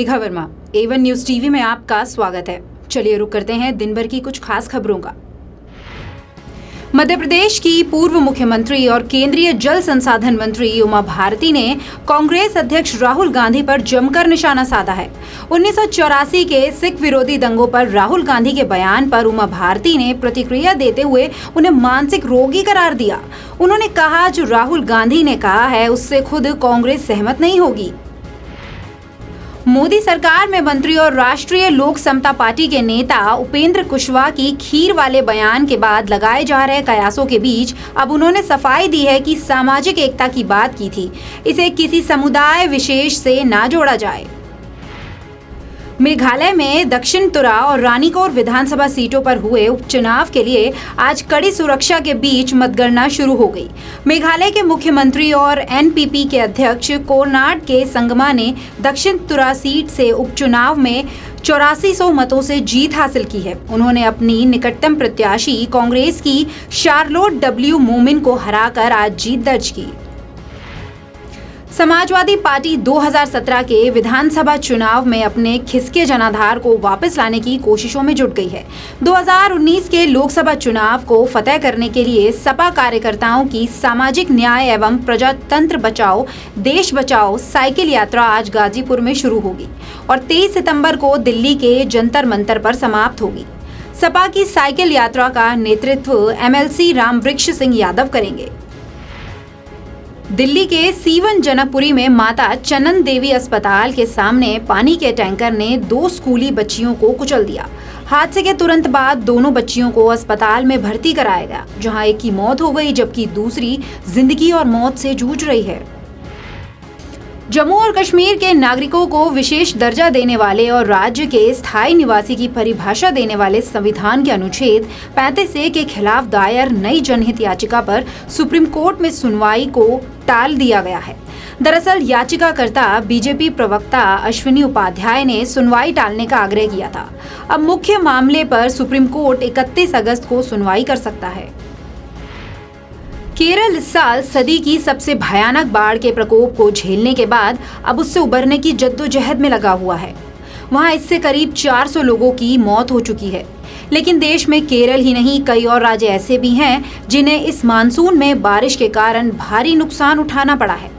Megha Verma, A1 news TV में आपका स्वागत है। चलिए रुक करते हैं दिन भर की कुछ खास खबरों का। मध्य प्रदेश की पूर्व मुख्यमंत्री और केंद्रीय जल संसाधन मंत्री उमा भारती ने कांग्रेस अध्यक्ष राहुल गांधी पर जमकर निशाना साधा है। 1984 के सिख विरोधी दंगों पर राहुल गांधी के बयान पर उमा भारती ने प्रतिक्रिया देते हुए उन्हें मानसिक रोगी करार दिया। उन्होंने कहा, जो राहुल गांधी ने कहा है उससे खुद कांग्रेस सहमत नहीं होगी। मोदी सरकार में मंत्री और राष्ट्रीय लोक समता पार्टी के नेता उपेंद्र कुशवाहा की खीर वाले बयान के बाद लगाए जा रहे कयासों के बीच अब उन्होंने सफाई दी है कि सामाजिक एकता की बात की थी, इसे किसी समुदाय विशेष से ना जोड़ा जाए। मेघालय में दक्षिण तुरा और रानीकोट विधानसभा सीटों पर हुए उपचुनाव के लिए आज कड़ी सुरक्षा के बीच मतगणना शुरू हो गई। मेघालय के मुख्यमंत्री और एनपीपी के अध्यक्ष कोरनाड के संगमा ने दक्षिण तुरा सीट से उपचुनाव में 8400 मतों से जीत हासिल की है। उन्होंने अपनी निकटतम प्रत्याशी कांग्रेस की शार्लोट डब्ल्यू मोमिन को हराकर आज जीत दर्ज की। समाजवादी पार्टी 2017 के विधानसभा चुनाव में अपने खिसके जनाधार को वापस लाने की कोशिशों में जुट गई है। 2019 के लोकसभा चुनाव को फतेह करने के लिए सपा कार्यकर्ताओं की सामाजिक न्याय एवं प्रजातंत्र बचाओ देश बचाओ साइकिल यात्रा आज गाजीपुर में शुरू होगी और 23 सितंबर को दिल्ली के जंतर मंतर पर समाप्त होगी। सपा की साइकिल यात्रा का नेतृत्व एमएलसी रामवृक्ष सिंह यादव करेंगे। दिल्ली के सीवन जनकपुरी में माता चनन देवी अस्पताल के सामने पानी के टैंकर ने 2 स्कूली बच्चियों को कुचल दिया। हादसे के तुरंत बाद दोनों बच्चियों को अस्पताल में भर्ती कराया गया, जहां एक की मौत हो गई जबकि दूसरी जिंदगी और मौत से जूझ रही है। जम्मू और कश्मीर के नागरिकों को विशेष दर्जा देने वाले और राज्य के स्थायी निवासी की परिभाषा देने वाले संविधान के अनुच्छेद 35A के खिलाफ दायर नई जनहित याचिका पर सुप्रीम कोर्ट में सुनवाई को टाल दिया गया है। दरअसल याचिकाकर्ता बीजेपी प्रवक्ता अश्विनी उपाध्याय ने सुनवाई टालने का आग्रह किया था। अब मुख्य मामले पर सुप्रीम कोर्ट 31 अगस्त को सुनवाई कर सकता है। केरल इस साल सदी की सबसे भयानक बाढ़ के प्रकोप को झेलने के बाद अब उससे उबरने की जद्दोजहद में लगा हुआ है। वहां इससे करीब 400 लोगों की मौत हो चुकी है। लेकिन देश में केरल ही नहीं, कई और राज्य ऐसे भी हैं जिन्हें इस मानसून में बारिश के कारण भारी नुकसान उठाना पड़ा है।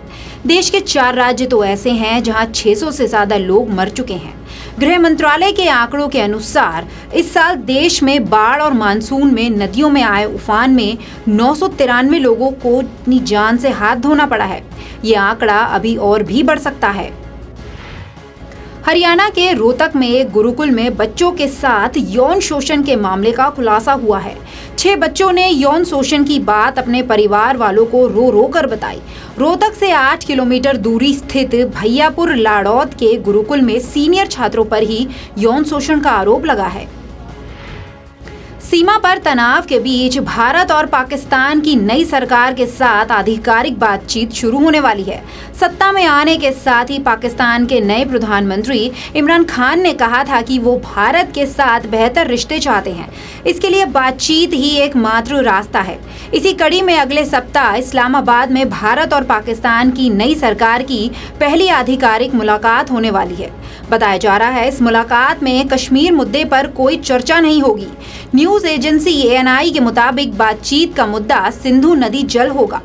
देश के 4 राज्य तो ऐसे हैं जहां 600 से ज्यादा लोग मर चुके हैं। गृह मंत्रालय के आंकड़ों के अनुसार इस साल देश में बाढ़ और मानसून में नदियों में आए उफान में 993 लोगों को अपनी जान से हाथ धोना पड़ा है। ये आंकड़ा अभी और भी बढ़ सकता है। हरियाणा के रोहतक में एक गुरुकुल में बच्चों के साथ यौन शोषण के मामले का खुलासा हुआ है। 6 बच्चों ने यौन शोषण की बात अपने परिवार वालों को रो रो कर बताई। रोहतक से 8 किलोमीटर दूरी स्थित भैयापुर लाड़ौद के गुरुकुल में सीनियर छात्रों पर ही यौन शोषण का आरोप लगा है। सीमा पर तनाव के बीच भारत और पाकिस्तान की नई सरकार के साथ आधिकारिक बातचीत शुरू होने वाली है। सत्ता में आने के साथ ही पाकिस्तान के नए प्रधानमंत्री इमरान खान ने कहा था कि वो भारत के साथ बेहतर रिश्ते चाहते हैं। इसके लिए बातचीत ही एकमात्र रास्ता है। इसी कड़ी में अगले सप्ताह इस्लामाबाद में भारत और पाकिस्तान की नई सरकार की पहली आधिकारिक मुलाकात होने वाली है। बताया जा रहा है इस मुलाकात में कश्मीर मुद्दे पर कोई चर्चा नहीं होगी। न्यूज एजेंसी ANI के मुताबिक बातचीत का मुद्दा सिंधु नदी जल होगा।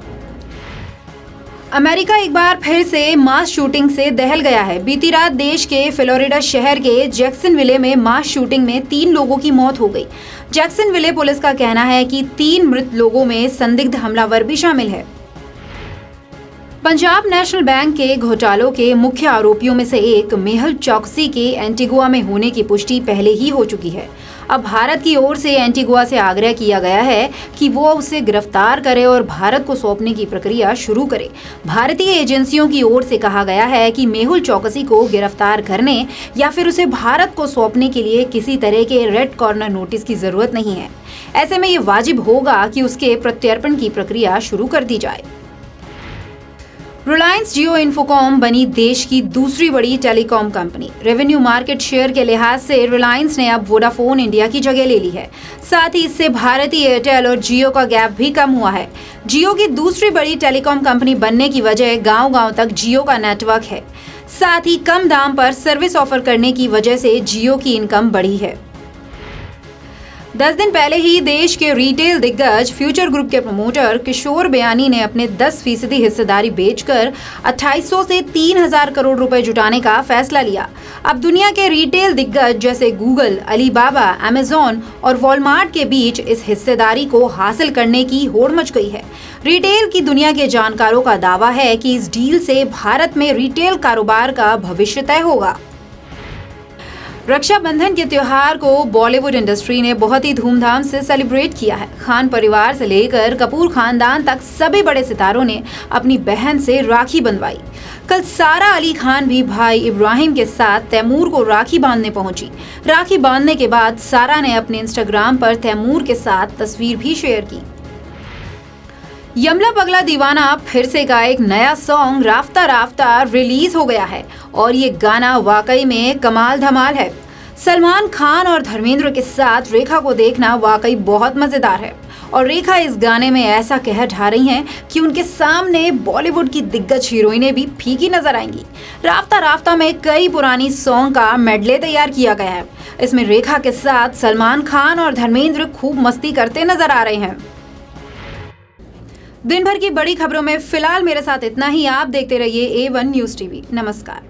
अमेरिका एक बार फिर से मास शूटिंग से दहल गया है। बीती रात देश के फ्लोरिडा शहर के जैक्सनविले में मास शूटिंग में 3 लोगों की मौत हो गई। जैक्सनविले पुलिस का कहना है कि 3 मृत लोगों में संदिग्ध हमलावर भी शामिल है। पंजाब नेशनल बैंक के घोटालों के मुख्य आरोपियों में से एक मेहुल चोकसी के एंटीगुआ में होने की पुष्टि पहले ही हो चुकी है। अब भारत की ओर से एंटीगुआ से आग्रह किया गया है कि वो उसे गिरफ्तार करे और भारत को सौंपने की प्रक्रिया शुरू करे। भारतीय एजेंसियों की ओर से कहा गया है कि मेहुल चोकसी को गिरफ्तार करने या फिर उसे भारत को सौंपने के लिए किसी तरह के रेड कॉर्नर नोटिस की जरूरत नहीं है। ऐसे में ये वाजिब होगा कि उसके प्रत्यर्पण की प्रक्रिया शुरू कर दी जाए। रिलायंस जियो इन्फोकॉम बनी देश की दूसरी बड़ी telecom company. Revenue market share के लिहाज से रिलायंस ने अब वोडाफोन इंडिया की जगह ले ली है। साथ ही इससे भारती एयरटेल और जियो का गैप भी कम हुआ है। जियो की दूसरी बड़ी टेलीकॉम कंपनी बनने की वजह गांव-गांव तक जियो का नेटवर्क है। साथ ही कम दाम पर सर्विस ऑफर करने की वजह से जियो की इनकम बढ़ी है। 10 दिन पहले ही देश के रिटेल दिग्गज फ्यूचर ग्रुप के प्रमोटर किशोर बयानी ने अपने 10% हिस्सेदारी बेचकर 2800 से 3000 करोड़ रुपए जुटाने का फैसला लिया। अब दुनिया के रिटेल दिग्गज जैसे गूगल, अलीबाबा, अमेजॉन और वॉलमार्ट के बीच इस हिस्सेदारी को हासिल करने की होड़ मच गई है। रिटेल की दुनिया के जानकारों का दावा है कि इस डील से भारत में रिटेल कारोबार का भविष्य तय होगा। रक्षाबंधन के त्योहार को बॉलीवुड इंडस्ट्री ने बहुत ही धूमधाम से सेलिब्रेट किया है। खान परिवार से लेकर कपूर खानदान तक सभी बड़े सितारों ने अपनी बहन से राखी बंधवाई। कल सारा अली खान भी भाई इब्राहिम के साथ तैमूर को राखी बांधने पहुंची। राखी बांधने के बाद सारा ने अपने इंस्टाग्राम पर तैमूर के साथ तस्वीर भी शेयर की। यमला पगला दीवाना फिर से का एक नया सॉन्ग राफ्ता राफ्ता रिलीज हो गया है और ये गाना वाकई में कमाल धमाल है। सलमान खान और धर्मेंद्र के साथ रेखा को देखना वाकई बहुत मजेदार है और रेखा इस गाने में ऐसा कह ढा रही हैं कि उनके सामने बॉलीवुड की दिग्गज हीरोइनें भी फीकी नजर आएंगी। राफ्ता राफ्ता में कई पुरानी सॉन्ग का मेडले तैयार किया गया है। इसमें रेखा के साथ सलमान खान और धर्मेंद्र खूब मस्ती करते नजर आ रहे हैं। दिन भर की बड़ी खबरों में फिलहाल मेरे साथ इतना ही। आप देखते रहिए A1 न्यूज़ टीवी। नमस्कार।